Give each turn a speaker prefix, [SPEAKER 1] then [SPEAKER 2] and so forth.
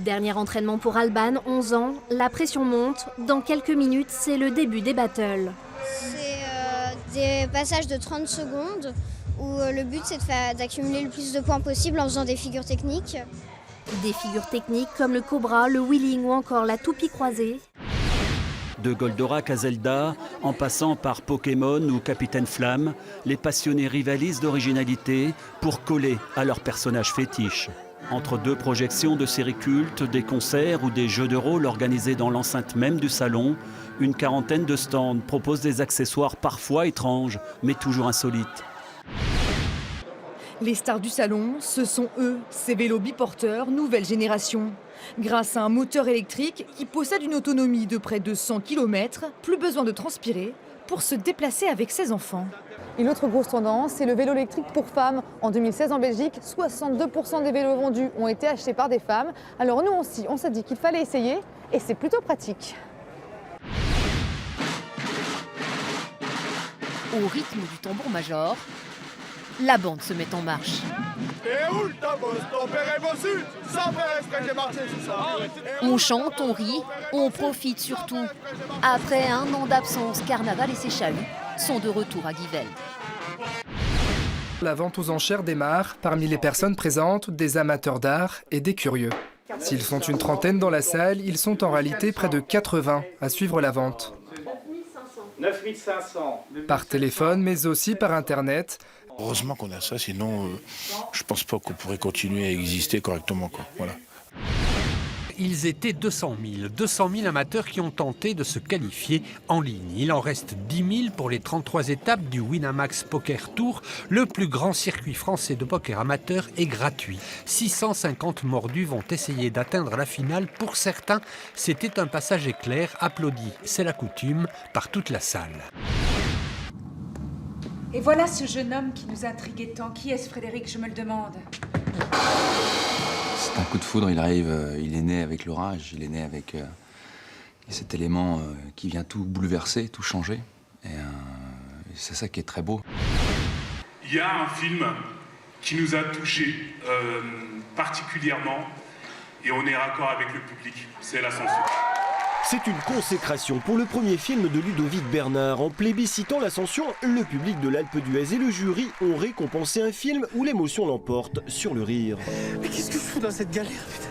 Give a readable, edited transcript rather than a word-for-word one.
[SPEAKER 1] Dernier entraînement pour Alban, 11 ans. La pression monte. Dans quelques minutes, c'est le début des battles.
[SPEAKER 2] C'est des passages de 30 secondes où le but c'est d'accumuler le plus de points possible en faisant des figures techniques.
[SPEAKER 1] Des figures techniques comme le cobra, le wheeling ou encore la toupie croisée.
[SPEAKER 3] De Goldorak à Zelda, en passant par Pokémon ou Capitaine Flamme, les passionnés rivalisent d'originalité pour coller à leur personnage fétiche. Entre deux projections de séries cultes, des concerts ou des jeux de rôle organisés dans l'enceinte même du salon, une quarantaine de stands proposent des accessoires parfois étranges, mais toujours insolites.
[SPEAKER 4] Les stars du salon, ce sont eux, ces vélos biporteurs nouvelle génération. Grâce à un moteur électrique qui possède une autonomie de près de 100 km, plus besoin de transpirer pour se déplacer avec ses enfants.
[SPEAKER 5] Et l'autre grosse tendance, c'est le vélo électrique pour femmes. En 2016 en Belgique, 62% des vélos vendus ont été achetés par des femmes. Alors nous aussi, on s'est dit qu'il fallait essayer et c'est plutôt pratique.
[SPEAKER 6] Au rythme du tambour-major, la bande se met en marche. On chante, on rit, on profite surtout. Après un an d'absence, Carnaval et ses chahuts sont de retour à Givelde.
[SPEAKER 7] La vente aux enchères démarre. Parmi les personnes présentes, des amateurs d'art et des curieux. S'ils sont une trentaine dans la salle, ils sont en réalité près de 80 à suivre la vente.
[SPEAKER 8] 9500.
[SPEAKER 7] Par téléphone, mais aussi par Internet.
[SPEAKER 9] Heureusement qu'on a ça, sinon je pense pas qu'on pourrait continuer à exister correctement, quoi. Voilà.
[SPEAKER 10] Ils étaient 200 000 amateurs qui ont tenté de se qualifier en ligne. Il en reste 10 000 pour les 33 étapes du Winamax Poker Tour, le plus grand circuit français de poker amateur et gratuit. 650 mordus vont essayer d'atteindre la finale. Pour certains, c'était un passage éclair, applaudi, c'est la coutume, par toute la salle.
[SPEAKER 11] Et voilà ce jeune homme qui nous intriguait tant. Qui est-ce, Frédéric, je me le demande?
[SPEAKER 12] C'est un coup de foudre, il arrive, il est né avec l'orage, il est né avec cet élément qui vient tout bouleverser, tout changer. Et c'est ça qui est très beau.
[SPEAKER 13] Il y a un film qui nous a touchés particulièrement et on est raccord avec le public, c'est l'Ascension.
[SPEAKER 14] C'est une consécration pour le premier film de Ludovic Bernard. En plébiscitant l'Ascension, le public de l'Alpe d'Huez et le jury ont récompensé un film où l'émotion l'emporte sur le rire.
[SPEAKER 15] Mais qu'est-ce que je fous dans cette galère, putain?